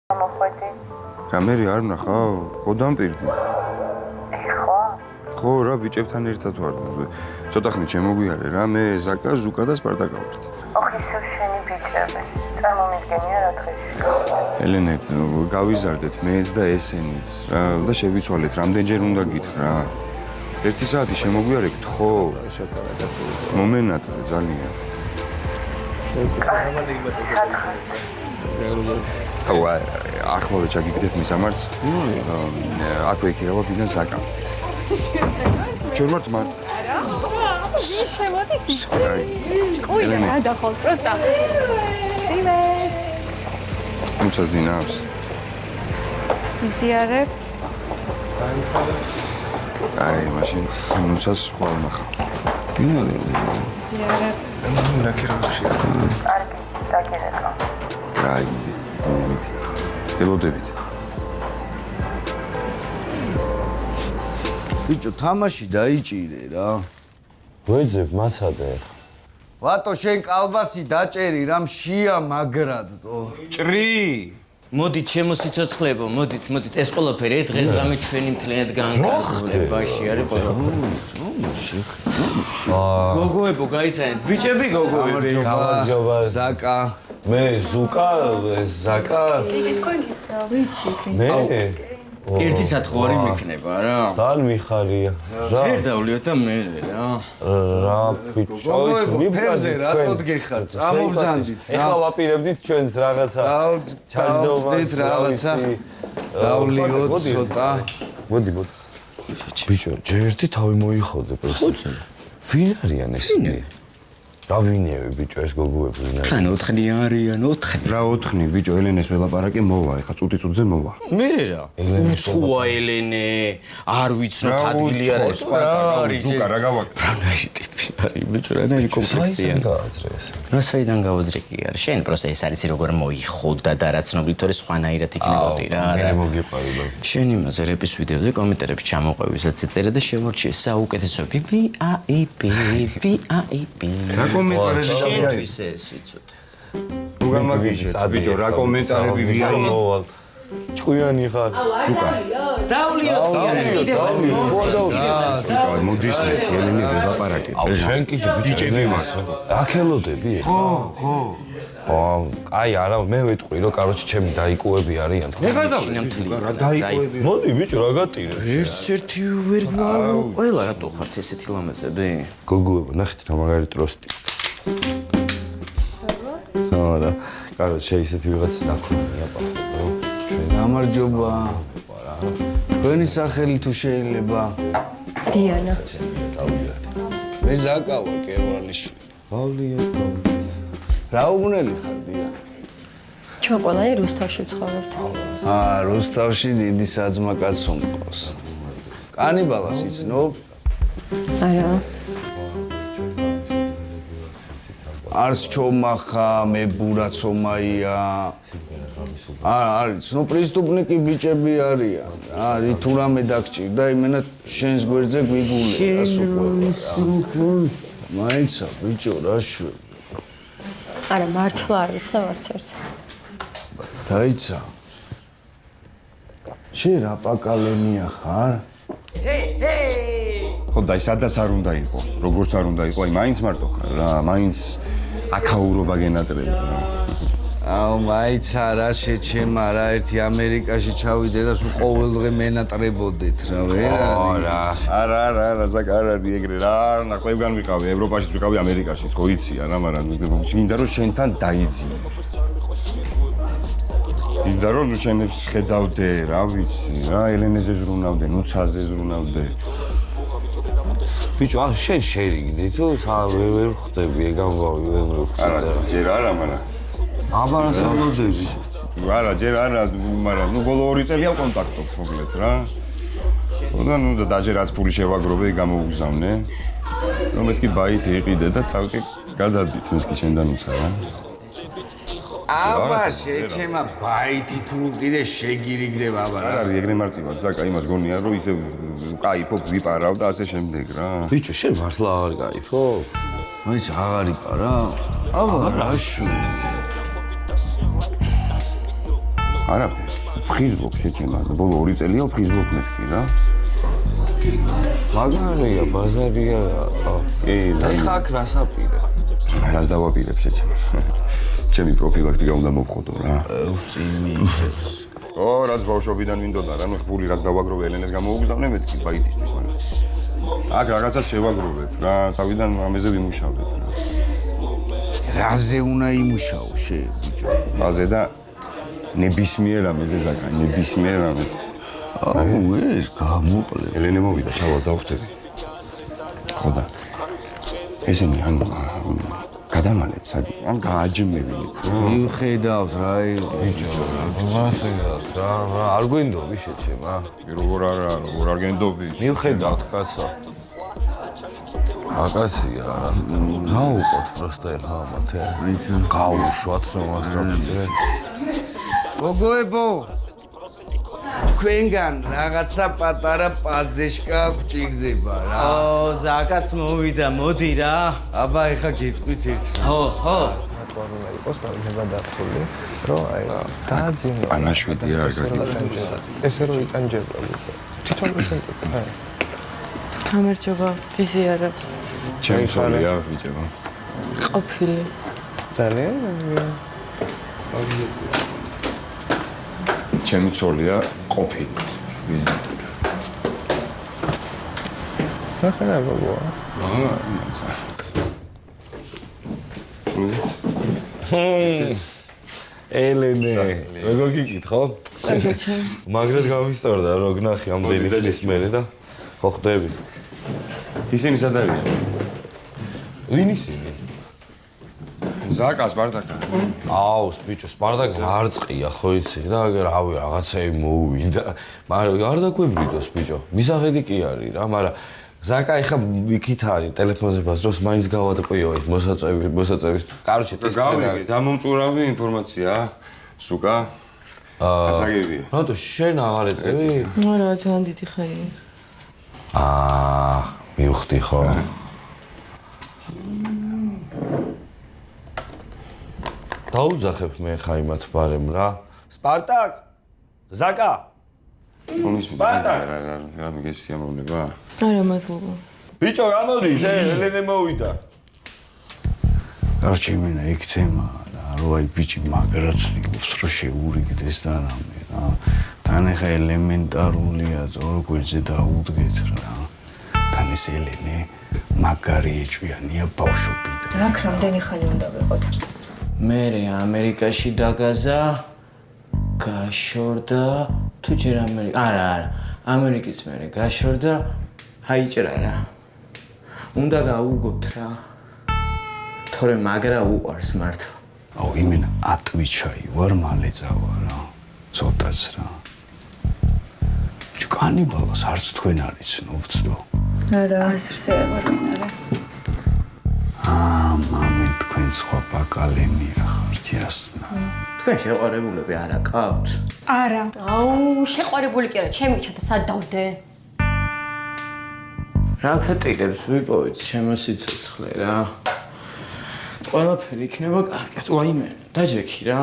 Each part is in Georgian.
რამერი არ ვნახავ? ხო დამპირდი. ხო რა ბიჭებთან ერთად ვარ. ცოტა ხნით შემოგვიარე რა მე ზაკა, ზუკა და სპარტაკა ვართ. ოხ ისევ შენი ბიჭები. წარმომიდგენია რა დღეს. ელენე, გავიზარდეთ მეც და ესენიც რა და შევიცვალეთ რამდენჯერ უნდა გითხრა. 1 საათი შემოგვიარეთ ხო? მომენატრე ძალიან. აუ ახლავე ჩაგიგდეთ მისამართს. აქვე იქირავა ბინა ზაკა. ჩვენ ვართ მან. არა. შემოდის. კუინა გადახვალ პროსტა. ნუცა ზინავს. იზიარებთ. აი, მაშინ ნუცას ხვალ ნახა. იზიარებთ. რა ქერავში. კარგი, დაგერეკო. აი, მიდი. ველოდებით. ბიჭო, თამაში დაიჭირე რა. ვეძებ მაცადე. ვატო შენ კალბასი დაჭერი რა მშია მაგრადო. ჭრი. მოდით შემოსიცოცხლებო, მოდით ეს ყველაფერი ერთ დღეს რამე ჩვენი მთლიანად განკარგულებაში არის ყველაფერი. გოგოებო გაიცანეთ, ბიჭები გოგოები. გამარჯობა. ზაკა. მე ზუკა, ზაკა. იგი თქვენ გიცნო. ვიცი. მე ერთი სათხოვარი მექნება რა. ძალიან მიხარია. რა ჯერ დავლიოთ და მე რა. რა ბიჭო, ის ფერზე რატოდ გეხარ? წამობძანდით. ეხლა ვაპირებდით ჩვენს რაღაცა. ჩაჯდეთ რაღაცა. დავლიოთ ცოტა. მოდი. ბიჭო, ჯერ ერთი თავი მოიხოდე პროსტა. ვინ არიან ესენი? რა ვინიები ბიჭო ეს გოგოები ვინ არის? თან 4 არიან, 4. რა 4 ბიჭო ელენეს ველაპარაკე მოვა, ეხა წუთი-წუთზე მოვა. მე რა. უცხოა ელენე, არ ვიცნობ ადგილი არ ეს. ზუკა რა გავაკეთე? რანაირი ტიპი არის ბიჭო, რანაირი კომპლექსია. გააძრეს. რა საიდან გავაზრე კი არ. შენ პროსტა ეს არის როგორ მოიხოდა და რა ცნობილი თორე სხვანაირად იქნებოდი რა. მე მოგიყვარი და შენ იმაზე რეპის ვიდეოზე კომენტარებში ჩამოყვევი, ვისაც ეწერა და შემორჩი საუკეთესო VIP. რა კომენტარები შენთვის ეს იცოდე. თუ გამაგიჟეთ ბიჭო რა კომენტარები ვიარი მოვალ. ჭკვიანი ხარ. ზუკა დავლიოთ მოდის მე ელენე ველაპარაკე აუ შენ კიდე ბიჭები მაქვს. აკელოდები? ხო. აი არა მე ვიტყვი რომ კაროჩი ჩემი დაიკუები არიან. ეხლა რა დაიყვები? მოდი ბიჭო რა გატირე? ერთ-ერთი ვერ გვარო. ყველა რატო ხართ ესეთი ლამაზები? გოგოებო ნახეთ რა მაგარი ტროსტი. არა, კაროჩი ისეთი ვიღაც დაქონია პახო. გამარჯობა. თქვენი სახელი თუ შეიძლება? დიანა. მე ზაკა ვარ კერვალიში. გავლია. რა უგუნელი ხარ დიანა? ჩვენ ყველანი რუსთავში ვცხოვრობთ. რუსთავში დიდი საძმა კაცო მყავს. კანიბალას იცნობ? არა. არც ჩომახა, მე ბურაცომაია. არის, ნუ პრისტუპნიკი ბიჭები არიან. თუ რამე დაგჭირდა, იმენა შენს გვერდზე გვიგულე, რას უკვე. მაიცა ბიჭო, რა შვები. არა, მართლა არ ვიცი ვარც ერთს. დაიცა. შენ რა პაკალენია ხარ? ხო და სადაც არ უნდა იყო, როგორც არ უნდა იყო, აი მაინც მარტო ხარ რა, მაინც აკაურობა გენატრება რა. აუ მაიცა რა შეჩემა რა ერთი ამერიკაში ჩავიდე და სულ ყოველდღე მენატრებოდეთ რა ვერა. არა ზაკა არ არის ეგრე რა, ნაკლებგან ვიყავი, ევროპაშიც ვიყავი, ამერიკაშიც, ხო იცი არა, მაგრამ მინდა რომ შენთან დაიძინო. მინდა რომ შენებს ხედავდე, რა ვიცი, რა ელენეზე ზრუნავდე, ნუცაზე ზრუნავდე. ბიჭო, ახ შენ შერიგდი თუ ვერ ხვდები ეგამბავი ვერ ხვდები. არა, ჯერ არა, მაგრამ აბარა სალოდები. არა, ჯერ არა, მაგრამ ნუ ბოლო 2 წელია კონტაქტობთ მოკლედ რა. ნუ და დაჯერაც ფული შევაგროვე, გამოუგზავნე. რომ მეთქი ბაითი იყიდე და წავკი გადადით მეთქი შენთან უცა რა. აბა შეჩემა ბაითი თუ კიდე შეგირიგდება აბა რა. არ არის ეგრე მარტივად, ზაკა იმას გონია რომ ისე кайფობ ვიპარავ და ასე შემდეგ რა. ბიჭო, შენ მართლა აღარ кайფო? მაინც აღარ იპარა. აბა რა შუ. არა, ფხიზბლოკ შეჩემა, ბოლო 2 წელია ფხიზბლოკ მეთქი რა. მაგარია, ბაზარია. ეხა აქ რას აპირებ? რას დავაპირებ შეჩემა? ჩემი პროფილაქტიკა უნდა მოვხოდო რა. ო, რაც ბავშვობიდან მინდოდა რა, ნუ ხული რაც დავაგროვე ელენეს გამოუგზავნე მეთქი ბაიტისთვის მაგრამ. აქ რაღაცას შევაგროვებ რა, თავიდან ამაზე ვიმუშავებ რა. რაზე უნდა იმუშაო შე ბიჭო? მაზე და ნებისმიერ ამაზე ზაკა, ნებისმიერ ამაზე. აუ ეს გამოკლე. ელენე მოვიდა, ჩავალ დავხვდები. ხო და ესენი ან გადამალეთ, სადი, ან გააჯმევინეთ. მიუხედავთ რა ბიჭო, მასედაც რა, არ გვინდობი შეჩემა. როგორ არ გენდობი? მიუხედავთ კაცო. აკაცია რა. რა უყოთ პროსტა ეხა მათე. გავუშვათ რომ ასწავლე. გოგოებო თქვენგან რაღაცა პატარა პაძეშკა გჭირდება რა. ო, ზაკაც მოვიდა, მოდი რა. აბა ეხა გიტყვით ერთ. ხო. ყვარული იყოს და იქნება დართული, რომ აი დააძინო. ანაშვიდია არ გაგიჭირდა. ესე რომ იტანჯება. თვითონ შევიტყვი. გამარჯობა, ვიზიარა. ჩემი ცოლია ბიჭო. ყოფილი. ძალიან ჩემი ცოლია ყოფილი. ნახე რა გოგო. მაცა. ელენე, როგორ გიკითხო? წაჭა. მაგრად გამისტორდა რომ გნახი ამდენი და ჯისმენი და ხო ხდები. ისინი სად არიან? ვინ ისინი? ზაკა, სპარტაკა. აუ, ბიჭო, სპარტაკი მარწყია, ხო იცი რა, რავი, რაღაცები მოუვიდა. მაგრამ არ დაგვებრიდოს, ბიჭო. მისახედი კი არის რა, მაგრამ ზაკა ეხა იქით არის, ტელეფონზე ბაზრობს, მაინც გავატყვიოთ მოსაწევის. კაროჩე, ეს გავიგეთ, ამომწურავი ინფორმაცია. სუკა. გასაგებია. რატო შენ აღარ ეწევი? არა, ძალიან დიდი ხანია. მივხვდი ხო? დაუძახებ მე ხა იმათ ბარემ რა. სპარტაკ! ზაკა! რა მიგესია მომნება? არა, მადლობა. ბიჭო, გამოდი, ელენე მოვიდა. კარჩი მინა იქცემა რა, რომ აი ბიჭი მაგრად ცდილობს რომ შეურიგდეს და რამე რა. თან ეხა ელემენტარულია, ზორო გვერდზე დაუდგეთ რა. თან ეს ელენე მაგარი ეჭვიანია ბავშვობიდან. და აქ რამდენი ხანი უნდა ვიყოთ? მე ამერიკაში დაგაზა, გაშორდა, თუ ჯერ არა, ამერიკის მე გაშორდა, აიჭრა რა. უნდა გაუგოთ რა. თორე მაგრა უყარს მართლა. აუ იმენა ატვიჩაი ვარ მალე წავა რა. ცოტაც რა. კანიბალს არც თქვენ არ იცნობთ და. არა, ასე ვარ კანარე. მამენ თქვენ სხვა ბაკალენია ხართ იასნა. თქვენ შეყვარებულები არ აკავთ? არა. აუ, შეყვარებული კი არა, ჩემი ჩათა სად დავდე? რა ქატილებს ვიპოვეთ ჩემო სიცოცხლე რა. ყველაფერი იქნება კარგად, ვაიმე, დაჯექი რა.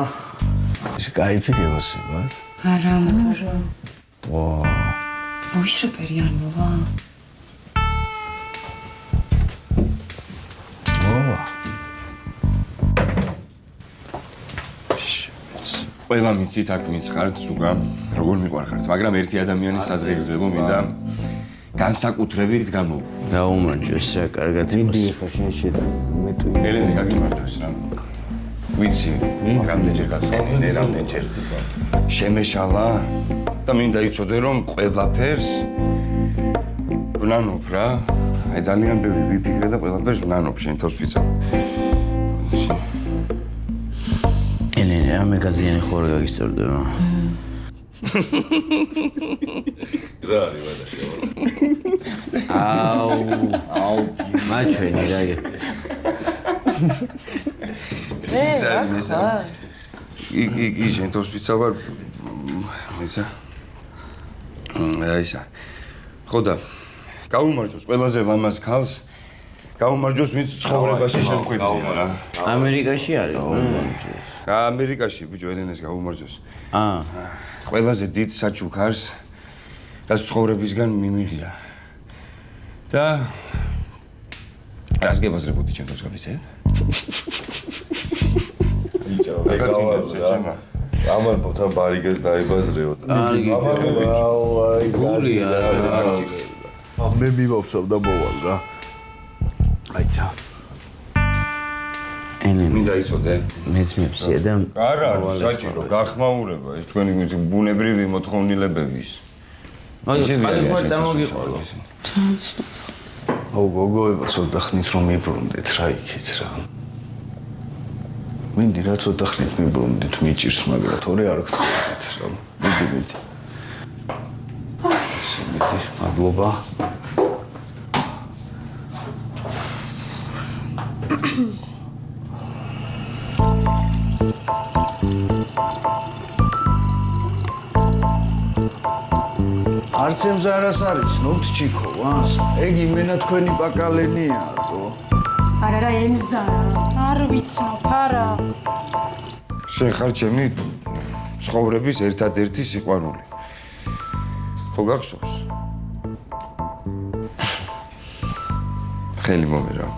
ეს кайფი გევასებას? არა, მაგრამ ვა, აუშრებერი არ მოვა. ყველა მიცით აქ მიცხართ ზუგა, როგორ მიყვარხართ, მაგრამ ერთი ადამიანის სადღეგრძელო მინდა განსაკუთრებით გამო. გაუმარჯოს რა, კარგად დიდი ხა შენ შედა მეტყვი. ელენე გაგიმარჯოს რა. ვიცი, რამდენჯერ გაცხენე, რამდენჯერ შემეშალა და მინდა იცოდე რომ ყველაფერს ვნანობ რა. აი ძალიან ბევრი ვიფიქრე და ყველაფერს ვნანობ შენ თავს ვიცავ. ელენე, რამე გაზიანი ხო არ გაგისწორდება? რა არის ვადაში? აუ, მაჩვენი რა. იგი შენ თავს ვიცავ ვარ. ისა. აისა. ხო და გაუმარჯოს ყველაზე ლამაზ ქალს გაუმარჯოს ვინც ცხოვრებაში შემხვედრია რა. ამერიკაში არის. ამერიკაში ბიჭო ელენეს გაუმარჯოს. აა. ყველაზე დიდ საჩუქარს რაც ცხოვრებისგან მიმიღია. და რას გებაზრებოდი ჩემთვის გაბიცეთ? ბიჭო, მეგავარ. ამარბო თან ბარიგას დაიბაზრეო. გულია. მე მივავსავ და მოვალ რა. აიცა. ელენე. მინდა იცოდე? მეც მიფსია და არა, საჭირო გახმაურება ეს თქვენი ბუნებრივი მოთხოვნილებების. მაგალითად, ხარ წამოგიყოლო. აუ გოგოება ცოტა ხნით რომ მიბრუნდეთ რა იქით რა. მინდი რა ცოტა ხნით მიბრუნდით მიჭირს მაგრამ თორე არ გთხოვთ რა. მიდი. მიდი, მადლობა. არც ემზარას არის ცნობთ ჩიქო ვანს ეგ იმენა თქვენი პაკალენია ხო არა რა ემზარა არ ვიცნობ არა შენ ხარ ჩემი ცხოვრების ერთადერთი სიყვარული ხო გახსოვს ხელი მომერა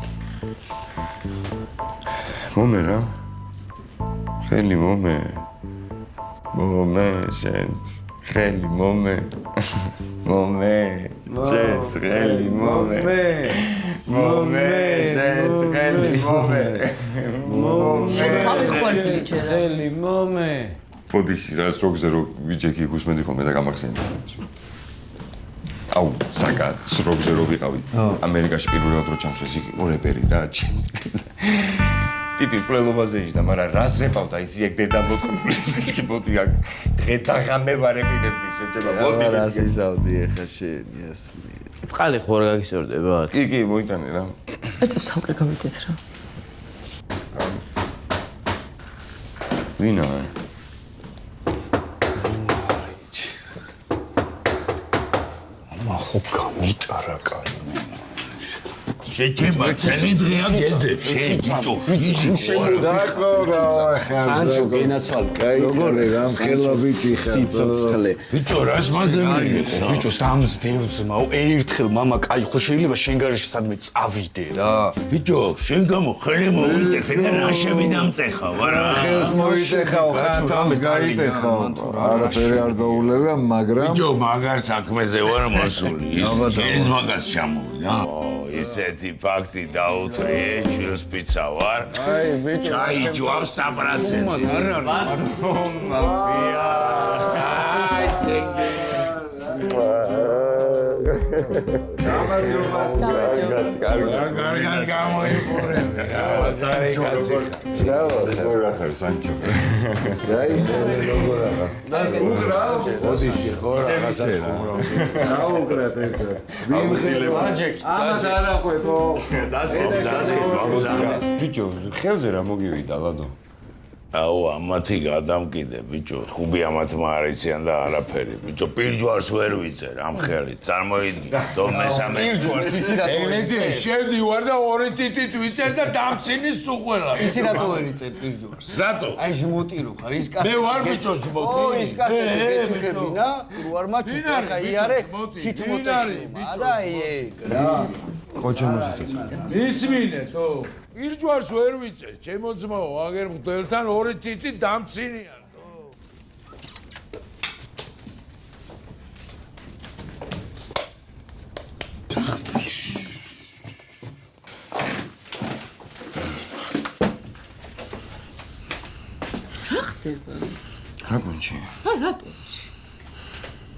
ხელი მომე შენც ხელი მომე შენც ხელი მომე შენც ხელი მომე ხელი მომე პოდიში რას როგზე რო ვიჯექი გუსმენდი ხოლმე და გამახსენდი აუ საკაც როგზე რო ვიყავი ამერიკაში პირველად რო ჩამშვეს იქ რეპერი რა ტიპი პრელობაზე იჯდა, მაგრამ რას რეპავდა ის იქ დედა მოთქმული მეთქი მოდი აქ დღე-დაღამე ვარეპინებდი შეჭება მოდი რას იზავდი ეხა შენი ასლი წყალი ხო არ გაგისორდება კი მოიტანე რა ეს წავსავკე გავიდეთ რა ვინა ხო გამიტარა კაი შეჭება წელი დღეა გეძებ შეჭო სანჩო გენაცვალო როგორ რამხელა ბიჭი ხარ სიცოცხლე ბიჭო რას მაზემი ბიჭო დამსდევზმაო ერთხელ мама კაი ხო შეიძლება შენ გარეშე სადმე წავიდე რა ბიჭო შენ გამო ხელი მოიტეხე და ნაშები დამტეხავ არა ხელს მოიტეხავ ხანთავს გაიტეხავ არაფერი არ გაულევია მაგრამ ბიჭო მაგარ საქმეზე ვარ მოსული ის ეს მაგას ჩამოვიდა ისეთი ფაქტი დაუთრიე ჩვენს პიცა ვარ აი ბიჭო ჩაიჯვავს 100% არა მაფია აი შეგე გამარჯობა გამოიყურები ასარი კაცი როგორ ახარ სანჩო აი როგორ ახარ უყრა ოდიში ხო რაღაცა დაუყრეთ ეს ამას არ აყვებო ბიჭო ხელზე რა მოგივიდა ლადო აუ ამათი გადამკიდე ბიჭო ხუბი ამათმა არ იციან და არაფერი ბიჭო პირჯვარს ვერ ვიწერ ამ ხელით წარმოიდგინე თო მესამე პირჯვარს იცი რა ელენე შევდივარ და ორი თითით ვიწერ და დამცინის სუყველა იცი რატო ვერ იწერ პირჯვარს რატო აი ჟმოტირო ხარ ის კასტი მე ვარ ბიჭო ჟმოტი ო ის კასტი გეჩუქებინა ვარ მაჩუ ხა იარე თითმოტეშმა და ეგ რა ხო ჩემოსიცოცხლე ისმინე თო პირჯვარს ვერ ვიწერ ჩემო ძმაო აგერ მღვდელთან ორი თითით დამცინიან თო რა ხდება რა გონჩი რა პონჩი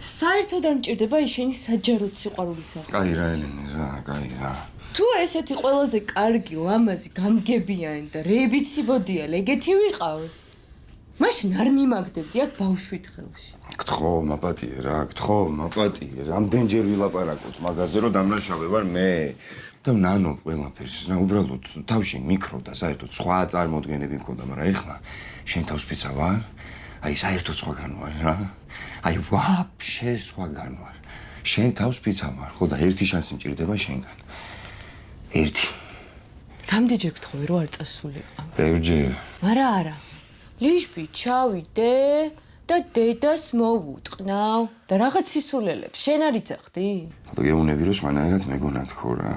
საერთოდ არ მჭირდება შენი საჯაროდ სიყვარულისა კაი რა ელენე რა კაი რა თუ ესეთი ყველაზე კარგი ლამაზი გამგებიანი და რებიციბოდია ლეგეთი ვიყავ მაშინ არ მიმაგდებდი აქ ბავშვით ხელში გთხოვ მაპატიე რა გთხოვ მაპატიე რამდენჯერ ვილაპარაკოთ მაგაზე რომ დამნაშავე ვარ მე და ნანო ყველაფერს რა უბრალოდ თავში მიკრო და საერთოდ სხვა წარმოდგენები მქონდა მაგრამ ეხლა შენ თავს პიცა ვარ აი საერთოდ სხვაგან ვარ რა აი ვაფშე სხვაგან ვარ შენ თავს პიცა ვარ ხო და ერთი შანსი მჭირდება შენგან ერთი რამდენჯერ გთხოვე რომ არ წასულიყო? ბევრჯერ. არა. ლიშბი ჩავიდე და დედას მოვუტყნავ და რაღაც სისულელებს შენ არ იცახდი? გეუნები რომ სხვანაირად მეგონა თქო რა.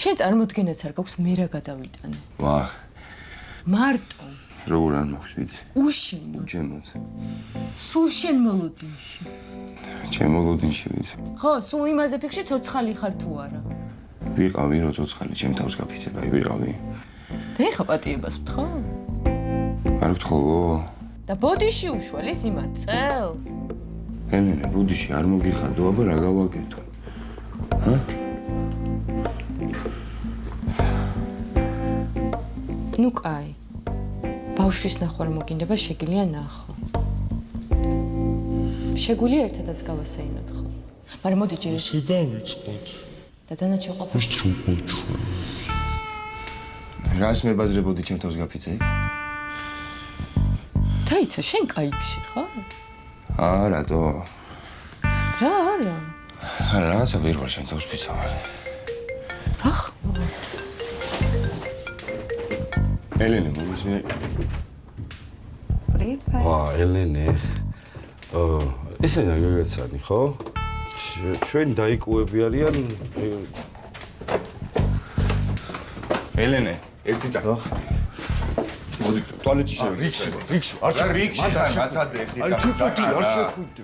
შენ წარმოდგენაც არ გაქვს მე რა გადავიტანე. ვახ. მარტო. როგორ არ მაქვს ვიცი? უშენო. უჩემოთ. სულ შენ მოლოდინში. ჩემ მოლოდინში ვიცი. ხო, სულ იმაზე ფიქრში ცოცხალი ხარ თუ არა? ვიყავი რო ცოცხალი ჩემ თავს გაფიცება, ვიყავი. და ეხა პატიებას ვთხოვ? არ გთხოვო? და ბოდიში უშვალის იმათ წელს. ელენე, ბოდიში არ მოგიხადო, აბა რა გავაკეთო? ჰა? ნუ კაი. ბავშვის ნახვა რომ მოგინდება, შეგიძლია ნახო. შეგვიძლია ერთადაც გავასეინოთ ხო? მაგრამ მოდი ჯერ ესე დავიწყოთ. და დანარჩენ ყოფას რას მებაზრებოდი ჩემ თავს გაფიცე? დაიცა შენ კაიფში ხარ? არათო. რა არა? არა, რაღაცა ვერ ვარ შენ თავს ფიცავარ. ახ ელენე, მომისმე. ვა, ელენე. ესენი არ გაგაცანი, ხო? ჩვენ დაიკუები არიან. ელენე, ერთი წამო. მოდი, ტუალეტში შევიდე. რიქში. არ რიქში, მაცადე ერთი წამო. თუ ცოტი არ შეხვიდე.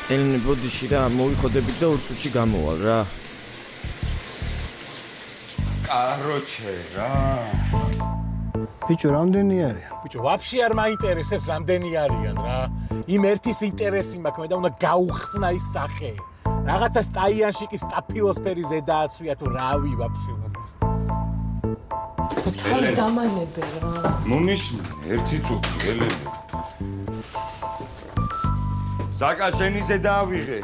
ელენე ბოდიში რა მოვიხოდებით და 2 წუთში გამოვალ რა. კაროჩე რა. ბიჭო, რამდენი არიან? ბიჭო, ვაფშე არ მაინტერესებს რამდენი არიან რა. იმ ერთის ინტერესი მაქვს, მე და უნდა გაუხსნა ის სახე. რაღაცა სტაიანში კი სტაფილოსფერი ზედააცვია თუ რავი ვაფშე. თავი დამანებე რა. მომისმე, ერთი წუთი, ელენე. საკა შენიზე დაავიღე.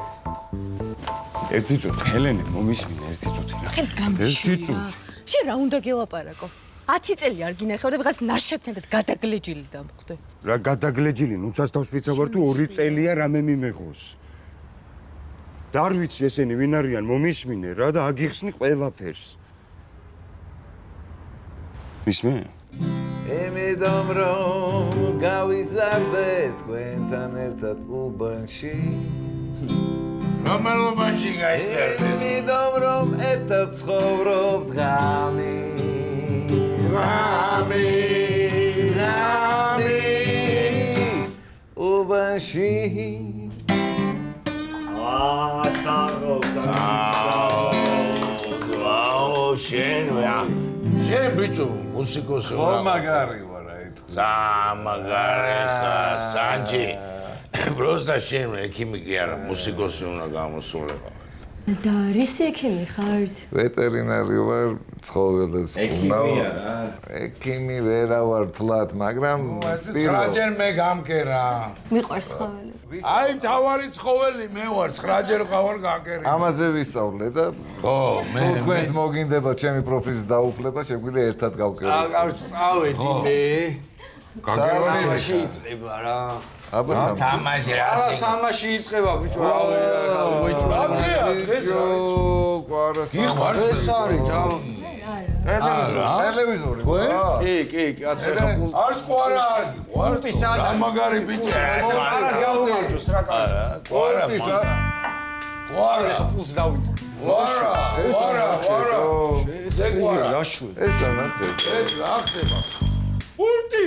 ერთი წუთი, ელენე, მომისმინე, ერთი წუთი რა. ერთი წუთი. შენ რა უნდა გელაპარაკო? 10 წელი არ გინახავ და ვიღაც ნაშებთან გადაგლეჯილი დამხვდე. რა გადაგლეჯილი, ნუცას თავს ვიცავარ თუ 2 წელია რამე მიმეღოს. და არ ვიცი ესენი ვინ არიან, მომისმინე რა და აგიხსნი ყველაფერს. მისმე? ემედომ რომ გავიზარდე თქვენთან ერთად უბანში. რომელობაში გაიზარდე? ემედომ რომ ერთად ცხოვრობ ღამი. უბანში. შენ რა. შენ ბიჭო, მუსიკოსი ხო მაგარი ვარ აი თქვი. მაგარი ხარ, სანჯი. პროსტა შენ ექიმი კი არა, მუსიკოსი უნდა გამოსულიყო. და რის ექიმი ხართ? ვეტერინარი ვარ, ცხოველებს ექიმია რა. ექიმი ვერა ვარ თლათ, მაგრამ ცხრაჯერ მე გამკერა. მიყვარს ცხოველები. აი, თავარი ცხოველი მე ვარ, 9ჯერ ყავარ გაკერე. ამაზე ვისწავლე და ხო, მე თუ თქვენს მოგინდება ჩემი პროფილის დაუფლება, შეგვიძლია ერთად გავკეროთ. წავედი მე. გაგერონი იწყება რა. აბა თამაში რა. არას თამაში იწყება ბიჭო. ბიჭო, გიყვარს ეს არის ტელევიზორი. კი, კაცო. არს ყარა არის. პორტი სადა. მაგარი ბიჭი რა. არას გაუმარჯოს რა კაცო. პორტი სადა. ვარა, პულს დავიდე. ვარა. რაშუე. ეს ანახე. ეს რა ხდება? პულტი.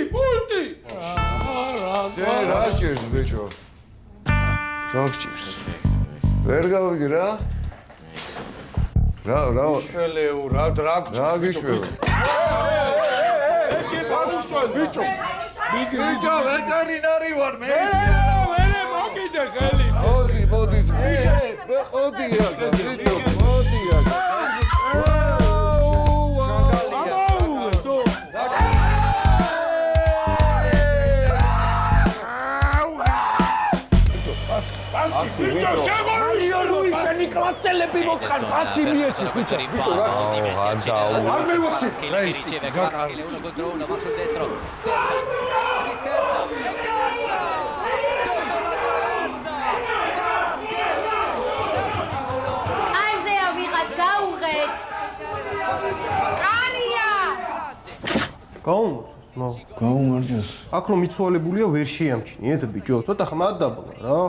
რა სჭირს ბიჭო? რა გჭირს? ვერ გავიგე რა? რა შველეო რა გჭირს? რა გიშველ? ბიჭო, ვეტერინარი ვარ მე. მოგიდე ხელი. მოდი, მოდი აქ, ბიჭო, მოდი აქ. ბიჭო, შეგორია რუი შენი კლასელები მოთხარ, პასი მიეცი, ბიჭო, რა. არ მევასი. რა ის გაკარგი. გაუმარჯოს. აქ რომ მიცვალებულია ვერ შეამჩნიეთ ბიჭო, ცოტა ხმად დაბლა რა.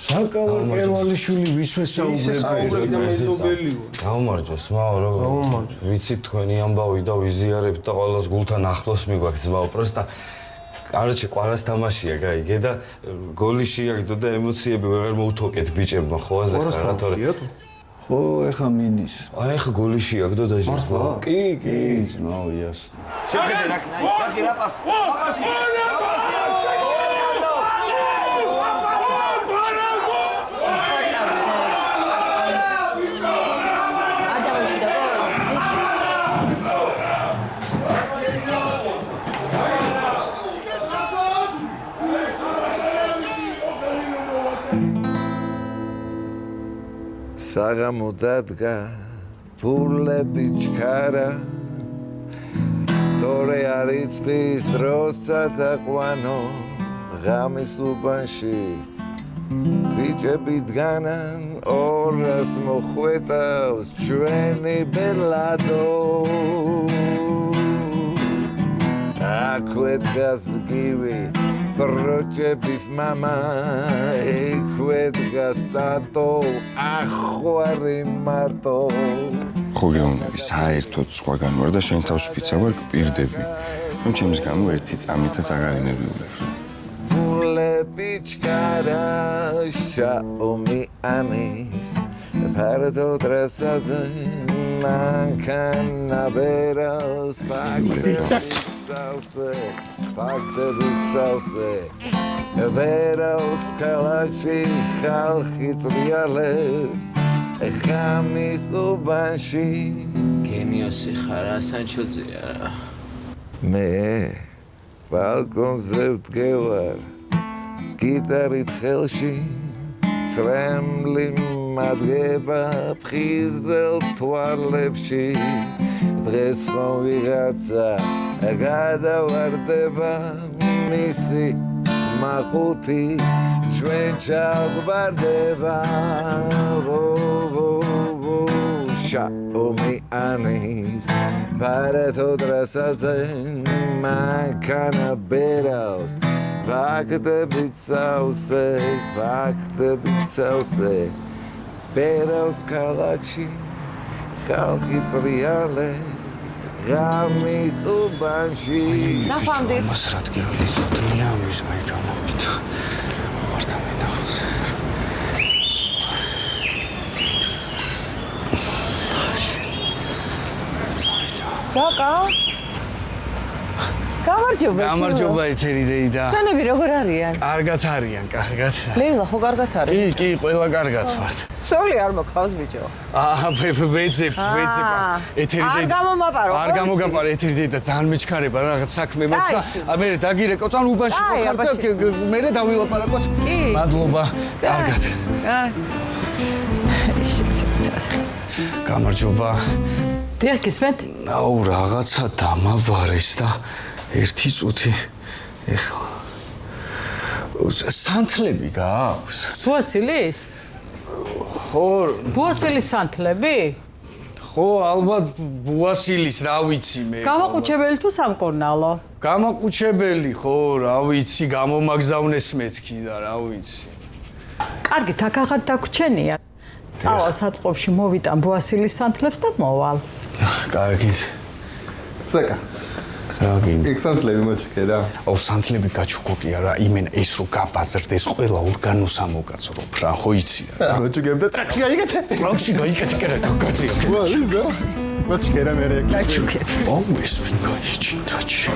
საკავარ კერვალიშვილი ვისვე საუბრები. გაუმარჯოს, მაო, როგორ ვიცით თქვენი ამბავი და ვიზიარებთ და ყველას გულთან ახლოს მიგვაქვს ზმაო, პროსტა კაროჩე ყვარას თამაშია, გაიგე და გოლი შეაგდო და ემოციები ვეღარ მოუთოკეთ ბიჭებმა, ხო აზრ რა თორე. ხო, ეხა მიდის. აი ეხა გოლი შეაგდო და ჟეს რა. კი, ზმაო, იასნა. შეხედე რა პასი. საღამო დადგა ფულები ჩქარა თორე არის ის დროცა დაყვანო ღამის უბანში ბიჭები დგანან ორას მოხვედავს ჩვენი ბელადო აქვე დგას გივი პროჭების მამა ექვე დგას ტატო ახვარი მარტო ხო გეუბნები საერთოდ სხვაგან ვარ და შენ თავს ვფიცავარ გპირდები ნუ ჩემს გამო ერთი წამითაც აღარ ინერვიულებ ფულები ჩქარა შაომი ამის ფარდო დრესაზე მანქანა ბეროს Sauce, pagderi sauce, veros kalachi, khalchi tzlialevs, chamis ubanshi. გენიოსი ხარ, ასანჩოძია რა. მე ბალკონზე ვდგევარ, გიტარით ხელში, წრემლი მადგება ფხიზელ თვალებში, დღეს ხომ ვიღაცა გადავარდება მისი მაყუთი ჩვენ ჩაგვარდება შაომი ანის ფარეთო დრასაზე მანქანა ბერავს ვაგდებით საუსე ბერავს ქალაქში ხალხი წრიალებს ღამის უბანში ნახავდი მას რადგეველი ცუდია ამის აი გამოვიდა ვართა მინახოს გაკა გამარჯობა ეთერი დეიდა თანები როგორ არიან? კარგად არიან, კარგად. ლეილა ხო კარგად არის? კი, ყველა კარგად ვართ. სული არ მოყავს ბიჭო. ვეძებ. ეთერი დეიდა. არ გამომაპარო. არ გამოგაპარე ეთერი დეიდა, ძალიან მეჩქარება რაღაც საქმე მაქვს და მე დაგირეკო, თან უბანში ხო ხარ და მე დავილაპარაკოთ. მადლობა, კარგად. გამარჯობა. დიახ, გისმენთ? აუ, რაღაცა დამაბარეს და ერთი წუთი ეხლა სანთლები გაქვს? ბუასილის? ხო. ბუასილის სანთლები? ხო, ალბათ ბუასილის, რა ვიცი მე. გამაყუჩებელი თუ სამკურნალო? გამაყუჩებელი, ხო, რა ვიცი, გამომაგზავნეს მეთქი და რა ვიცი. კარგი, თაკაღად დაგვრჩენია. წავალ საწყობში მოვიტან ბუასილის სანთლებს და მოვალ. კარგით. ზეკა. იქ სანთლები მოჩქერა. აუ სანთლები გაჩუქოკია რა, იმენ ეს რო გაბაზრდეს ყველა ორგანოს ამოგაწროფ რა, ხო იცი რა. მოჩუქებ და ტრაქში გაიგეთე. ტრაქში გაიგეთე კერა დაგაცია. ვა, ლიზა. მოჩქერა მე რა. გაჩუქებ. აუ ეს ვინ გაიჩინდაჩი.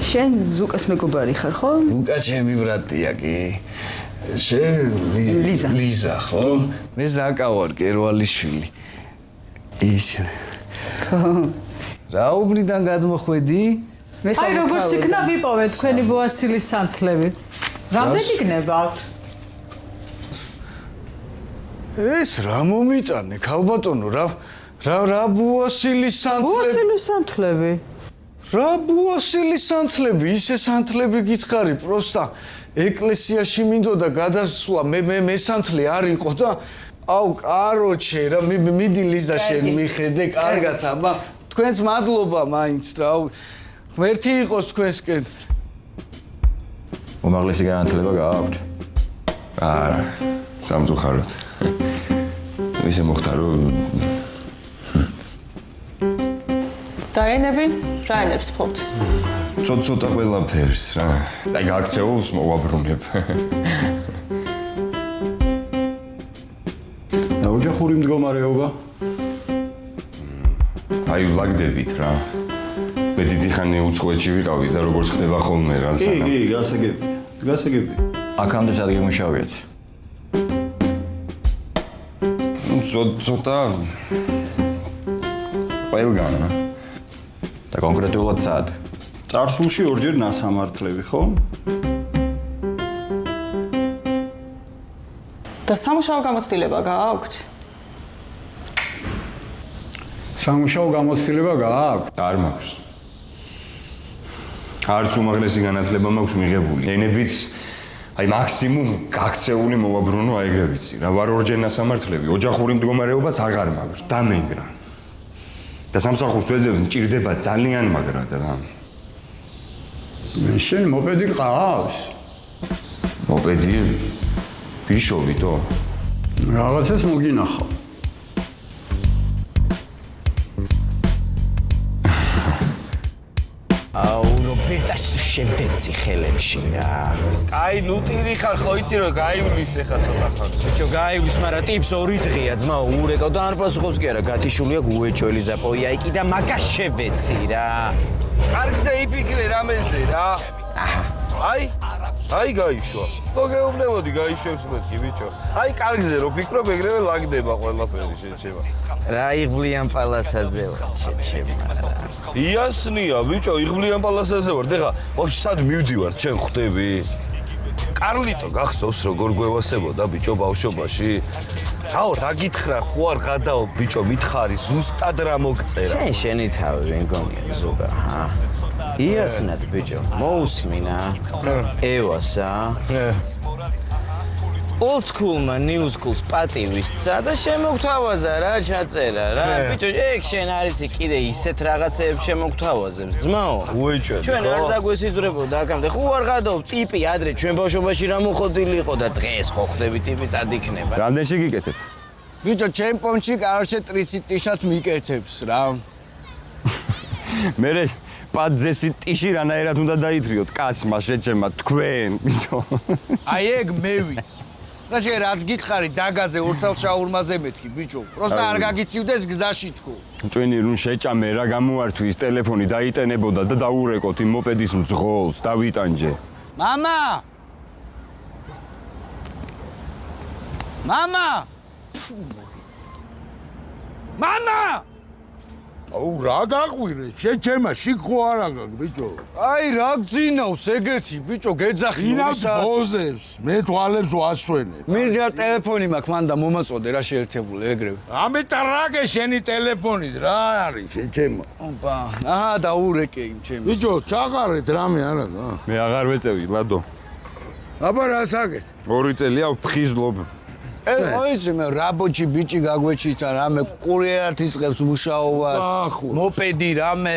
შენ ზუკას მეგობარი ხარ, ხო? ზუკა ჩემი ბრატია კი. შენ ლიზა, ხო? მე ზაკა ვარ, კერვალიშვილი. ის. ხო. რა უბნიდან გადმოხვედი? აი როგორც იქნა ვიპოვე თქვენი ბუასილის სანთლები. რამდენი გნებავთ? ეს რა მომიტანე, ქალბატონო, რა ბუასილის სანთლები? ბუასილის სანთლები. რა ბუასილის სანთლები, ისე სანთლები გითხარი, პროსტა ეკლესიაში მინდოდა გადასვლა, მე სანთლი არ იყო და აუ, კაროჩე, რა მიდი ლიზა შენ მიხედე, კარგად აბა. თქვენს მადლობა მაინც რა. აუ, ღმერთი იყოს თქვენსკენ. უმაღლესი განათლება გააქვთ? არა, სამწუხაროდ. ისე მოხდა რომ დაენები, რა ენებს ფლობთ? ცოტა ყველაფერს რა. აი გაქცეულს მოვაბრუნებ. და ოჯახური მდგომარეობა? აი ვლაგდებით რა. მე დიდი ხანი უცხოეთში ვიყავი და როგორც ხდება ხოლმე რა სანამ. კი, გასაგები. აქამდე სად გიმუშავეთ? ცოტა ყველგან რა. და კონკრეტულად სად? წარსულში ორჯერ ნასამართლები, ხო? და სამუშაო გამოცდილება გააქვთ? სამუშაო გამოცდილება გააქვთ? არ მაქვს. არც უმაღლესი განათლება მაქვს მიღებული. ენებიც აი მაქსიმუმ გაქცეული მოვაბრუნო აიგრებიცი. რა ვარ ორჯერ ნასამართლები, ოჯახური მდგომარეობაც აღარ მაქვს. დამენგრა. და სამსახურს ვეძებ მჭირდება ძალიან მაგრად რა. შენ მოპედი ყავს? მოპედი? ბიშობითო? რაღაცას მოგინახავ. აუ, რობერტას შემდეცი ხელებში რა. აი, ნუ ტირი ხარ, ხო იცი რომ გაივლის ეხა ცოტა ხარ. ბიჭო, გაივლის, მაგრამ ტიპს 2 დღეა ძმა ურეკავ და არ პასუხობს კი არა, გათიშული აქვს უეჭველი ზაპოია იქი და მაგას შევეცი რა. კარგზე იფიქრე რამეზე რა. აი გაიშვა. ხო გეუბნებოდი გაიშვებს მეთქი ბიჭო. აი კარგზე რო ფიქრობ ეგრევე ლაგდება ყველაფერი შეჩება. რა იღვლიან პალასაძე ვარ შეჩება რა. იასნია ბიჭო, იღვლიან პალასაზე ვარ. ეხა ვაფშე სად მივდივარ, ჩემ ხვდები? კარლიტო გახსოვს როგორ გვევასებოდა ბიჭო ბავშვობაში? აუ რა გითხრა, ხო არ გადაო ბიჭო, მითხარი ზუსტად რა მოგწერა. შენი თავი ვინ გონია ზოგა, ჰა? იასნად ბიჭო, მოусმინა. ევასა. Old school man, new school, პატივისცა და შემოგთავაზა რა, ჩაწერა რა. ბიჭო, ეგ შენ არის კიდე ისეთ რაღაცეებს შემოგთავაზებს, ძმაო. უეჭველი. ჩვენ არ დაგვესიზრებოდა აქამდე. ხო არ გადაობ ტიპი ადრე ჩვენ ბავშვობაში რა მოხდილი იყო და დღეს ხო ხდები ტიპი სად იქნება. რამდენში გიკეთებთ? ბიჭო, ჩემპიონში კარჩე ტრიცი ტიშად მიკეთებს რა. მერე პაძესი ტიში რანაირად უნდა დაითრიოთ კაცმა შეჩემა თქვენ ბიჭო. აი ეგ მე ვიცი. და შენ რაც გითხარი დაგაზე ორცალშაურმაზე მეთქი ბიჭო. პროსტა არ გაგიცივდეს გზაში თქო. ტვინი რუნ შეჭამე რა გამოართვის ტელეფონი დაიტენებოდა და დაურეკოთ იმ მოპედის მძღოლს დავიტანჯე. მამა! მამა! მამა! აუ რა გაყვირე? შეჩემა შიქო არა გაქვს ბიჭო. აი რა გძინავს ეგეთი ბიჭო გეძახი ინავს ბოზებს, მე თვალებს ვასვენებ. მირდა ტელეფონი მაქვს მან და მომაწოდე რა შეერთებული ეგრევე. ამიტომ რაგე შენი ტელეფონით რა არის შეჩემა? ოპა, აჰა დაურეკე იმ ჩემს. ბიჭო, ჩაყარეთ რამე არა და. მე აღარ ვეწევი ლადო. აბა რა საკეთ? 2 წელია ვფხიზლობ. ოიცი მე რაბოჩი ბიჭი გაგვეჩითა რამე კურიერად იწყებს მუშაობას. მოპედი რამე.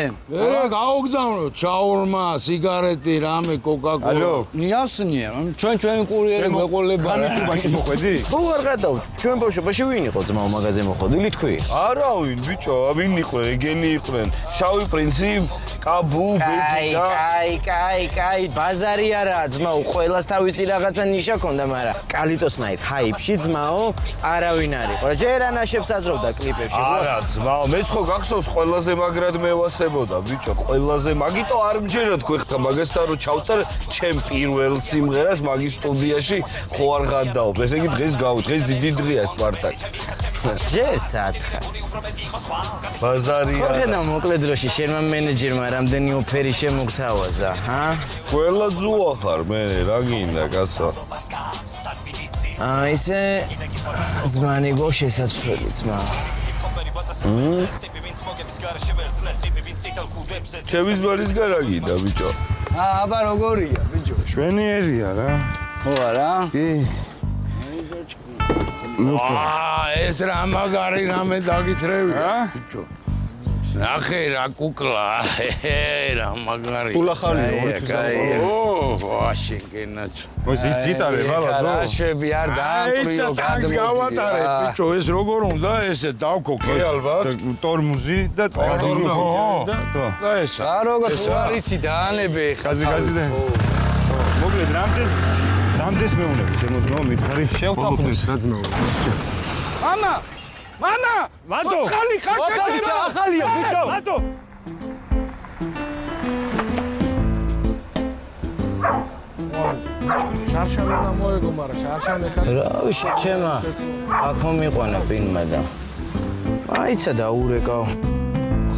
გაოგზავნო ჩაურმა, სიგარეტი, რამე, კოკა-კოლა. ალო, იასნია, ჩვენ კურიერი მეყოლება. განისუბაში მოხვედი? ხო არ გადავ. ჩვენ ბავშვობაში ვინ იყო ძმაო მაღაზიაზე მოხდილი თქვი? არავინ ბიჭო, ვინ იყვნენ, ეგენი იყვნენ. შავი პრინცი, კაბუ, ბეჯიკა. კაი, ბაზარი არაა ძმაო, ყველას თავისი რაღაცა ნიშა ქონდა, მაგრამ კალიტოსნაირ ჰაიპში ძმაო არავინ არ იყო. ჯერ ანაშებს აზრობდა კლიპებში. არა ძმაო, მეც ხო გახსოვს ყველაზე მაგრად მევასებოდა ბიჭო, ყველაზე მაგიტო არ მჯერად გვეხთა მაგასთან რომ ჩავწერ ჩემ პირველ სიმღერას მაგის სტუდიაში ხო არ გადაობ. ესე იგი დღეს დღეს დიდი დღეა სპარტაკ. ჯერ სათხა. ბაზარი არა. ხო და მოკლე დროში შენმა მენეჯერმა რამდენი ოფერი შემოგთავაზა, ჰა? ყველა ძუა ხარ მე, რა გინდა კაცო? ისე ზმანი გო შესაძლებელი ძმა. ჩემი ზმანის გარაგიდა ბიჭო. აბა როგორია ბიჭო? შვენიერია რა. ხო არა? კი. ეს რა მაგარი რამე დაგითრევია ბიჭო. ნახე რა კუკლა. რა მაგარი. სულ ახალია, ორი თვის გამო. ვაშენგენაც. მოის იციტარე ხალხო. რაშები არ დაამტრიო გადმოდი. გავატარე ბიჭო, ეს როგორ უნდა ესე დავქოქე ალბათ. ტორმუზი და ტორმუზი და ეს. რა როგორ თუ არ იცი დაანებე ხა. გაძი და. მოკლედ რამდენს მეუნები შემოძნო მითხარი შევთანხმდეს რა ძმაო. მამა! მამა! ვადო! ხალი ხარკეთება! ახალია ბიჭო. ვადო! შარშანა მოეგო, მაგრამ შარშანა ხარ. რავი შეჩემა. აქ მომიყვანა პინმა და. აიცა დაურეკავ.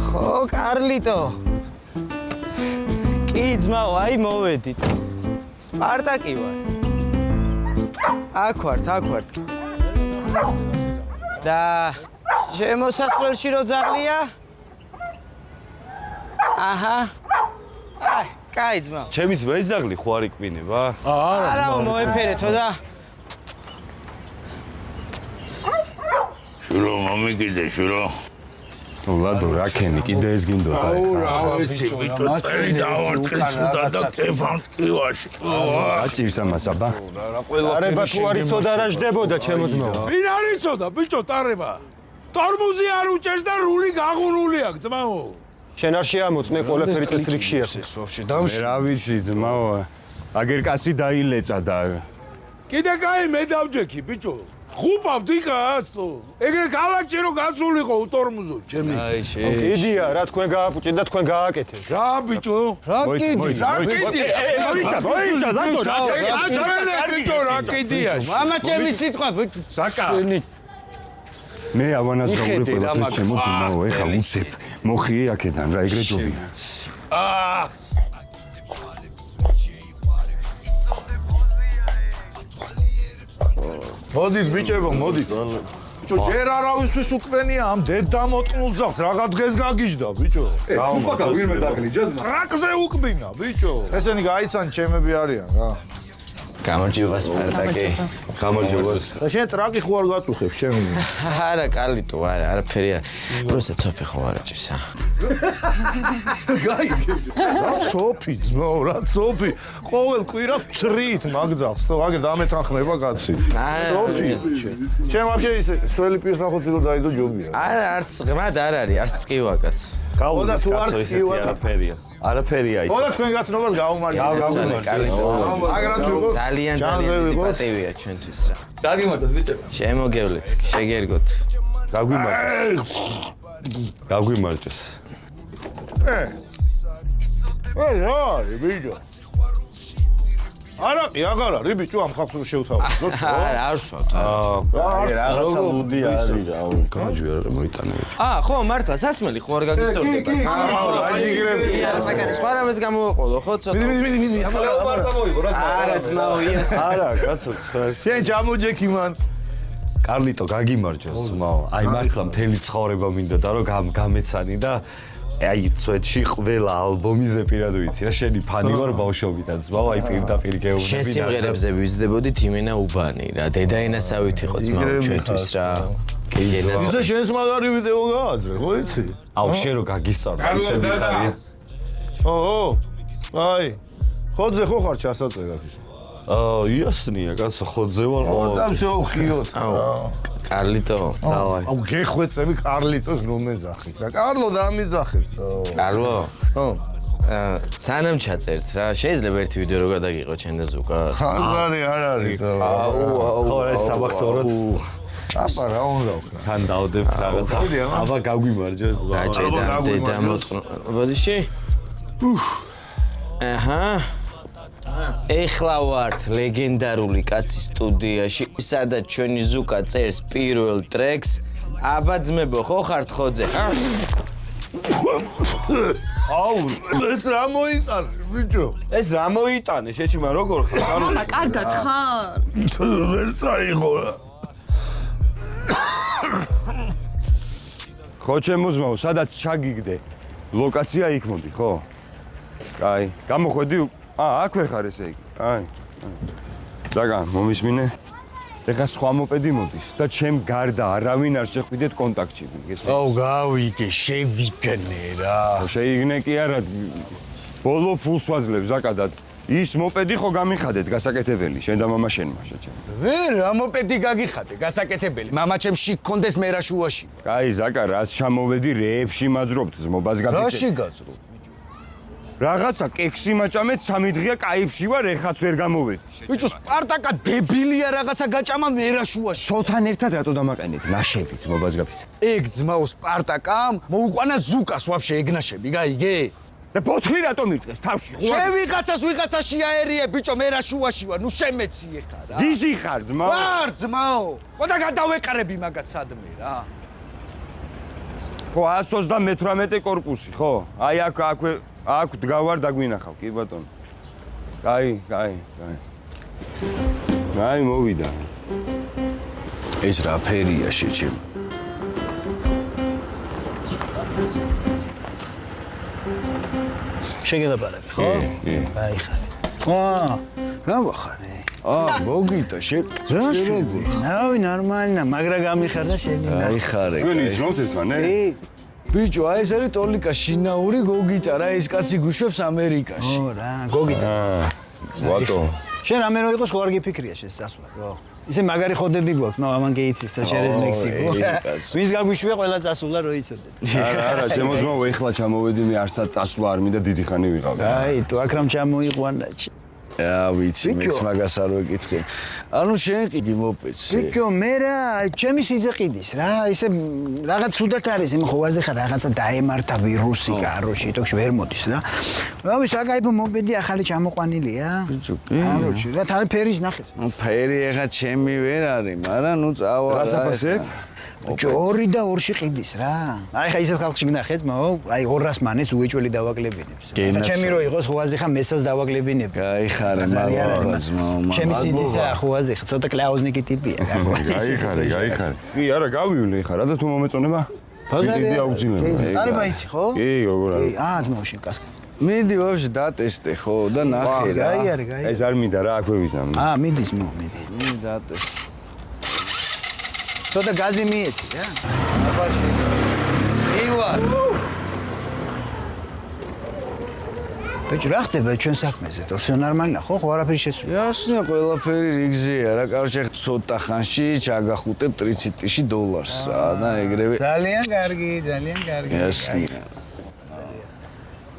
ხო, კარლიტო. კი ძმაო, აი მოვედით. სპარტაკი ვარ. აქ ვართ. და შემოსასვლელში რო ძაღლია? აჰა. აი, კაი ძმაო. ჩემი ძმა ეს ზაღლი ხო არ იკმინება? არა, მოეფერეთო და შურო მომიგიდე შურო. ლადო რა ქენი კიდე ეს გინდოდა. აუ რა ვიცი ბიჭო წერი დავარტყი ცუდა და ტეფანს კივაში. აჭირს ამას აბა. რა ყველა არება თუ არ იცოდა რა ჯდებოდა ჩემო ძმაო. ვინ არ იცოდა ბიჭო ტარება? ტორმუზი არ უჭერს და რული გაღუნული აქვს ძმაო. შენ არ შეამოწმე ყველაფერი წესრიგში ახსეს. მე რა ვიცი ძმაო. აგერ კაცი დაილეწა და კიდე კაი მე დავჯექი ბიჭო. ხუპავდი კაცო. ეგრე ქალაქში რო გასულიყო ტორმუზო ჩემი. აი შე. იდია რა თქვენ გააპუჭეთ და თქვენ გააკეთეთ. რა ბიჭო? რა კიდი? მოიცა ზატო რა. ბიჭო რა კიდია? მამა ჩემი სიტყვა ბიჭო. საკა. მე ავანაზღაური ყველაფერს შემოძნაო, ეხა უცებ. მოხიე აქედან რა ეგრე ჯობია. მოდით ბიჭებო, მოდით. ბიჭო, ჯერ არავისთვის უკმენია ამ დედა მოტყნულ ძაღლს, რაღა დღეს გაგიჟდა, ბიჭო. ფუფაკა ვინმე დაგლიჯა ძმა? რაკზე უკმინა, ბიჭო. ესენი გაიცან ჩემები არიან რა. გამარჯობა სპარტაკი. გამარჯობა. და შენ ტრაკი ხო არ გაწუხებ ჩემი? არა, კარლიტო, არაფერი არა. პროსტა ცოფი ხო არ აჭირს, ა? გაიგე. რა ცოფი, ძმაო, რა ცოფი. ყოველ კვირას წრით მაგძახს, თო აგერ დამეთანხმება კაცი. ცოფი. შენ ვაფშე ის სველი პირს ნახოთ რომ დაიდო ჯობია. არა, არც ღმად არ არის, არც ტყივა კაც. გაუდა თუ არ ტყივა არაფერია. არაფერია ის. ხოდა თქვენ გაცნობას გაუმარჯვეთ. აგრად ვიყო. ძალიან პატივია ჩვენთვის რა. დაგიმართოთ ბიჭო. შემოგევლეთ, შეგერგოთ. გაგვიმარჯოს. რა, ბიჭო. არა, აღარ არის ბიჭო ამ ხალხს რო შევთავაზოთ. არა, არ ვსვათ. რაღაცა ლუდი არის რა, გამარჯვე რა მოიტანე. ხო, მართლა სასმელი ხო არ გაგიწევდება. სხვა რამეს გამოვაყოლო, ხო ცოტა. მიდი. არა, ძმაო, იას. არა, კაცო, შენ ჯამოჯექი მან. კარლიტო, გაგიმარჯოს, ძმაო. აი მართლა მთელი ცხოვრება მინდა და რომ გამეცანი და აი წვეთში ყველა ალბომიზე პირად ვიცი რა შენი ფანი ვარ ბავშვობიდან ძმაო აი პირდაპირ გეუბნები შენ სიმღერებზე ვიზრდებოდით იმენა უბანი რა დედაენასავით იყო ძმაო ჩვენთვის რა ისა შენს მაგარი ვიდეო გააძრე ხო იცი აუ შენ რო გაგისწავლა ისე მიხარია აი ხოძე ხო ხარ ჩასაწერად იასნია კაცო ხოძე ვარ და всё ხიოს კარლიტო დავაი აუ გეხვეწები კარლიტოს ნომეზახით რა კარლო დამიძახეთ კარლო ხო სანამ ჩაწერთ რა შეიძლება ერთი ვიდეო რო გადაგიყო ჩემ და ზუკა ხანძარი არ არის აუ ხო ეს საბახსოვრად აბა რა უნდა ვქნა თან დავდებთ რაღაცა აბა გაგვიმარჯოს გაჭედამ დედა მოტყნო ბოდიში აჰა ეხლა ვართ ლეგენდარული კაცის სტუდიაში, სადაც ჩვენი ზუკა წერს პირველ ტრეკს. აბა ძმებო, ხო ხართ ხოძე? აუ, ეს რა მოიტანე, ბიჭო? ეს რა მოიტანე, შეჩიმა როგორ ხარ? ხა, კარგად ხარ? ვერ წაიღო რა. ხო ჩემოზმაო, სადაც ჩაგიგდე. ლოკაცია იქ მოდი, ხო? კაი, გამოხვედი აქვე ხარ ესე იგი. აი. ზაგან, მომისმინე. ეხა სხვა მოპედი მოდის და ჩემ გარდა არავინ არ შეხვიდეთ კონტაქტში. აუ გავიგე, შევიგნე რა. შეიგნე კი არა. ბოლო ფულს ვაძლევ ზაკადად. ის მოპედი ხო გამიხადეთ გასაკეთებელი, შენ და მამა შენმა შეჭამ. ვერ ამოპედი გაგიხადე, გასაკეთებელი. მამა ჩემში გქონდეს მერაშუაში. კაი ზაკა, რაც ჩამოვედი რეებში მაძრობთ, ზმობას გაფიცე. რაში გაძრობ? რაღაცა კექსი მაჭამეთ, 3 დღეა კაიფში ვარ, ეხაც ვერ გამოვედი. ბიჭო, სპარტაკა დებილია რაღაცა გაჭამა მერაშუაში. ცოტან ერთად რატო დამაყენეთ? ნაშებით ზმობას გაფიცე. ეგ ძმაო სპარტაკამ მოუყვანა ზუკას ვაფშე ეგ ნაშები, გაიგე? და ბოთლი რატომ ირტყეს თავში? შევიღაცას ვიღაცაში აერიე, ბიჭო, მერაშუაში ვარ, ნუ შემეცი ეხა რა. გიზი ხარ, ძმაო? ვარ, ძმაო. ხო და გადავეყარები მაგათ სადმე რა. ხო, 138 კორპუსი, ხო? აი აქ დგავარ და გვინახავ, კი ბატონო. კაი. აი მოვიდა. ეს რა ფერია შეჭემ? შეგელაპარაკე, ხო? აი ხარ. რა ვახარე? მოგიტა რა შეგვი? ნავი ნორმალია, მაგრა გამიხარდა შენი. აი ხარე. თქვენ იცნობთ ერთმანე? ბიჭო, აი ეს არის ტოლიკა შინაური გოგიტა რა, ეს კაცი გუშვებს ამერიკაში. ო რა, გოგიტა. ვატო. შენ რამე რო იყოს, ხო არ გიფიქრია შენ სასვლად, ხო? ისე მაგარი ხოდები გვაქვს, ნუ ამან გეიცის და შენ ეს მექსიკო. ვინც გაგვიშვია, ყველა წასულა რო იცოდეთ. არა, შემოძმაო ეხლა ჩამოვედი მე არსად წასვლა არ მინდა დიდი ხანი ვიყავ. აი, თუ აქ რამ ჩამოიყვანა. ვიცი, მეც მაგას არ ვეკითხე. ანუ შენ ყიდი მოპეცე. ბიჭო, მე რა, ჩემი სიძე ყიდის რა, ისე რაღაც სუდათ არის, იმ ხოვაზე ხარ რაღაცა დაემართა ვირუსი გაროში, თქო ვერ მოდის რა. რავი, საკაიფო მოპედი ახალი ჩამოყვანილია. ბიჭო, კი. გაროში რა, თავი ფერის ნახეს. ნუ ფერი ეხა ჩემი ვერ არის, მაგრამ ნუ წავა რა. რასაფასებ? ბიჭო, 2 და 2-ში ყიდის რა. აი ხა ისეთ ხალხში გნახეთ, მაო, აი 200 მანეს უეჭველი დავაკლებინებს. ხა ჩემი რო იყოს ხოვაზე ხა მესას დავაკლებინებ. აი ხარე, მაგრამ ჩემი სიძისა ხოვაზე ხა ცოტა კლაუზნიკი ტიპია რა ხოვაზე. აი ხარე. კი, არა, გავივლე ხა, რა და თუ მომეწონება? დიდი აუძილებლობა. ტარება იცი, ხო? კი, როგორ არა. ძმაოში კასკა. მიდი ვაფშე დატესტე ხო და ნახე რა. გაიარე. ეს არ მინდა რა, აქვე ვიზამ. მიდი ძმაო, მიდი. მიდი დატესტე. ცოტა გაზი მიეცი რა. აბაში. ივარ. ბიჭო, რა ხდება ჩვენ საქმეზე? თორსე ნორმალია, ხო? ხო არაფერი შეცვლა. ясно, ყველაფერი რიგზეა რა. კაროჩე ცოტა ხანში ჩაგახუტებ 30-ში დოლარს რა და ეგრევე. ძალიან კარგი, ძალიან კარგი. ясно.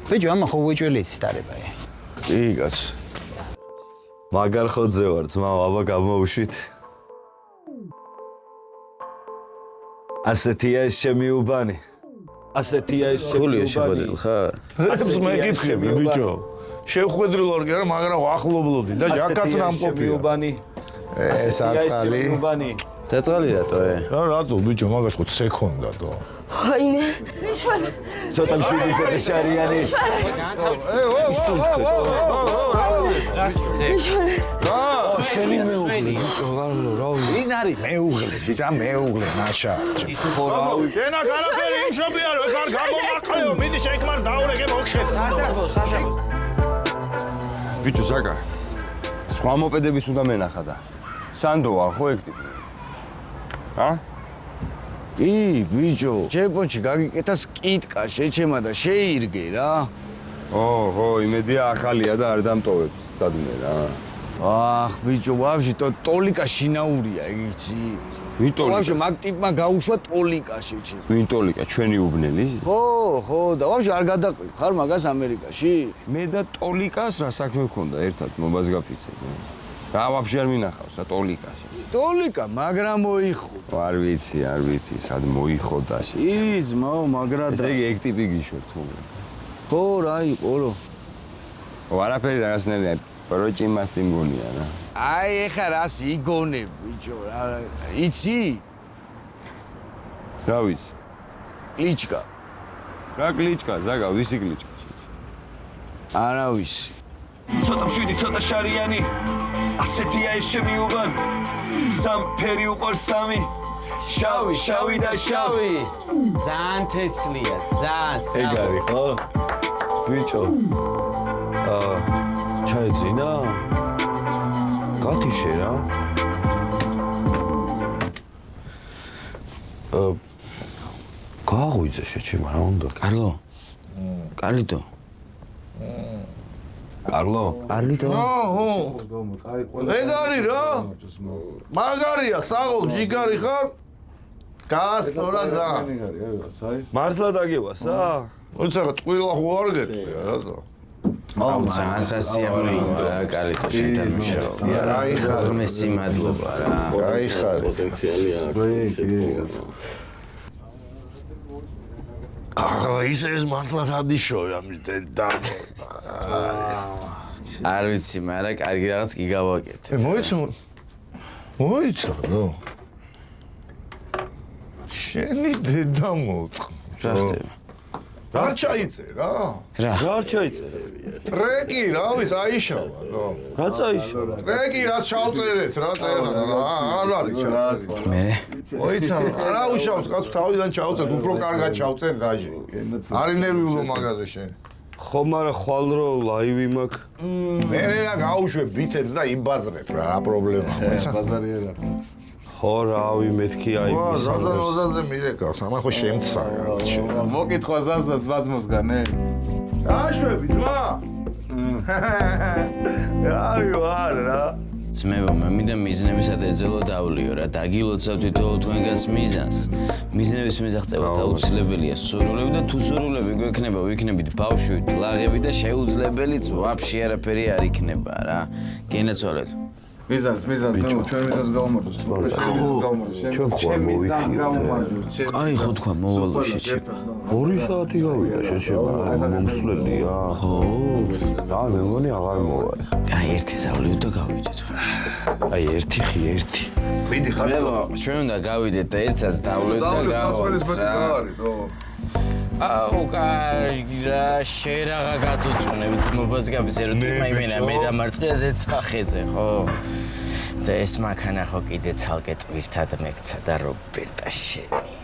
ბიჭო, ამა ხო უეჭველი იცი ტარებაი. კი, კაც. მაგარ ხოძე ვარ, ძმაო, აბა გამოვუშვით. ასეთია ეს ჩემი უბანი. ასეთია ეს ჩემი უბანი. ხარ? რატომ მეკითხები, ბიჭო? შევხვედრილ ვარ კი არა, მაგრამ ახლობლოდი და ჯაკაც ნამყოფია. უბანი. ეს აწყალი. უბანი. ცეცხალი რატო? რა რატო, ბიჭო, მაგას ხო ცე ქონდა და. ხაიმე, მიშვალე. ცოტა მშვიდი ცოტა შარიანი. მიშვალე. შენი მეუღლე, ბიჭო, რა ვინ არის მეუღლე? ბიჭო, მეუღლე, ნაშა. შენ აქ არაფერი იმშობი არ ვარ, ხარ გამომაყეო, მიდი შექმარ დაურეგე მოგხეთ. სასტრაფოს. ბიჭო, ზაკა. სხვა მოპედების უნდა მენახა და. სანდოა ხო ეგ ტიპი? ა? კი, ბიჭო, ჯეპონში გაგიკეთა სკიტკა, შეჩემა და შეირგე რა. ხო, იმედია ახალია და არ დამტოვებ სადმე რა. აх, ბიჭო, ვაფშე ტოლიკა შინაურია, იცი? ვინ ტოლიკა? ვაფშე მაგ ტიპმა გაუშვა ტოლიკა შეჩემა. ვინ ტოლიკა? ჩვენი უბნელი? ხო, და ვაფშე არ გადაყვი ხარ მაგას ამერიკაში? მე და ტოლიკას რა საქმე გქონდა ერთად მომბას გაფიცებ. რა ვაფშე არ მინახავს რა ტოლიკას. ტოლიკა, მაგრამ მოიხო. არ ვიცი, სად მოიხოდა შე. ძმაო, მაგრა და. ესე იგი ეგ ტიპი გიშვებ თუ. ხო, რა იყო რო? არაფერი რაღაცნაირია, პროჭი მასტი მგონია რა. აი, ეხა რას იგონებ, ბიჭო, რა იცი? რა ვიცი? კლიჩკა. რა კლიჩკა, ზაგა, ვისი კლიჩკა? არა ვიცი. ცოტა მშვიდი, ცოტა შარიანი. ასეთია ეს ჩემი უბანი. სამ ფერი უყარს სამი. შავი, შავი და შავი. ძალიან თესლია, ძალიან. ეგ არის ხო? ბიჭო. ჩაეძინა? გათიშე რა? გააღვიძე შეჩემა რა უნდა? კარლო. კარლიტო. კარლო. კარლიტო. ეგ არის რა. მაგარია, საღო ჯიგარი ხარ? გასწორა ძა. მართლა დაგევასა? როცა ტყუილა ხო არ გეტყვია რატო? ასასიამოვნო რა კარლიტო შენთან მუშაობა. გაიხარე. მესი მადლობა რა. გაიხარე. ისე ეს მართლა დადიშოვე ამის და არ ვიცი, მაგრამ კარგი რაღაც კი გავაკეთე. მოიცა, ნო. შენი დედა მოწყ. რა ხდება? რა ჩაიწე რა? რა ჩაიწერები? ტრეკი, რა ვიცი, აიშავა, ნო. რა წაიშავა? ტრეკი რაც ჩავწერეთ, რა წერა რა, არ არის ჩაწერილი. მე მოიცა, არა უშავს, კაცო თავიდან ჩავწერთ, უფრო კარგად ჩავწერ გაჟი. არის ნერვიულო მაგაზე შენ. ხო, მაგრამ ხვალ რო ლაივი მაქვს. მე რა გავუშვე ბითებს და იბაზრებ რა, რა პრობლემაა, მოიცა. ბაზარიერა. ხო, რავი, მეთქი აი ზაზაზე მირეკავს, ამა ხო შემცა. მოკითხვა ზაზას ბაზმოსგანე. დაშვები ძმა. აი ვარ რა. ძმებო, მე მინდა მიზნებისად ეძელო დავლიო რა, დაგილოცავ თითოეულ თქვენგანს მიზანს. მიზნების მისაღწევა აუცილებელია სურვილები და თუ სურვილები გვექნება, ვიქნებით ბავშვით, ლაღები და შეუძლებელიც ვაფშე არაფერი არ იქნება რა. გენაცვალეთ. მიზანს მე ჩვენ მიზანს გავუმარჯოს. ჩვენ ხვალ მოვიხიოთ. აი ხო თქვა მოვალო შეჩება. 2 საათი გავიდა შეჩება, მომსვლელია. ხო. რა მე მგონი აღარ მოვა. აი ერთი დავლიოთ და გავიდეთ. აი ერთი ხი ერთი. მიდი ხარ. ჩვენ უნდა გავიდეთ და ერთსაც დავლიოთ და გავიდეთ. აუ კარგი რა შენ რაღა გაწუწუნებ ძმობას გაბიზე რომ იმენა მე დამარწყიაზე ცხახეზე ხო და ეს მაქანა ხო კიდე ცალკე ტვირთად მეკცა და რობერტა შენი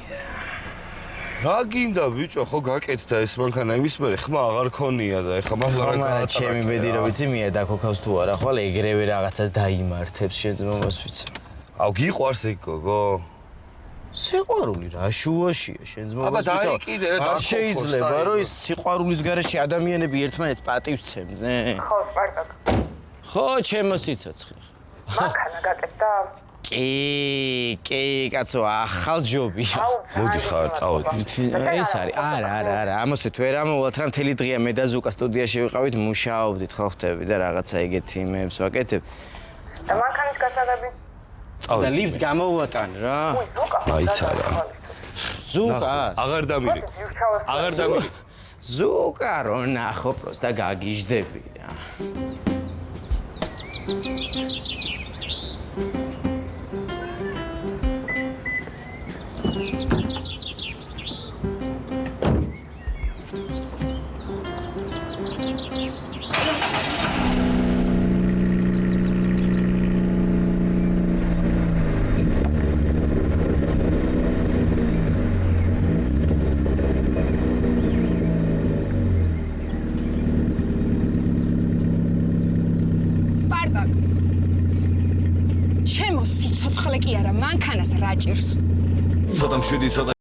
რა გინდა ბიჭო ხო გაკეთდა ეს მანქანა იმის მერე ხმა აღარ ქონია და ეხა მართლა რა გაატარა ჩემი ბედი რო ვიცი მია დაქოქავს თუ არა ხვალ ეგრევე რაღაცას დაიმართებს შენ ძმობას ვიცი აუ გიყვარს ეგ გოგო სიყვარული რა შუაშია შენ ძმობას ვიცი აბა დაიკიდე რა არ შეიძლება რომ ის სიყვარულის გარეშე ადამიანები ერთმანეთს პატივს ცემდნენ ხო სპარტაკ ხო ჩემო სიცოცხლე მანქანა გაკეთდა კი კაცო ახალ ჯობია მოდი ხარ წავედი ეს არის არა ამოსეთ ვერ ამოვალთ რა მთელი დღეა მე და ზუკა სტუდიაში ვიყავით მუშაობდით ხო ხტები და რაღაცა ეგეთი იმებს ვაკეთებ და მანქანის გასაღები და ლიფტს გამოვატან რა აიცარა ზუკა აღარ დამირეკ ზუკა რო ნახო პროსტა გაგიჟდები რა სიცოცხლე კი არა მანქანას რა ჭირს ცოტა მშვიდი ცოტა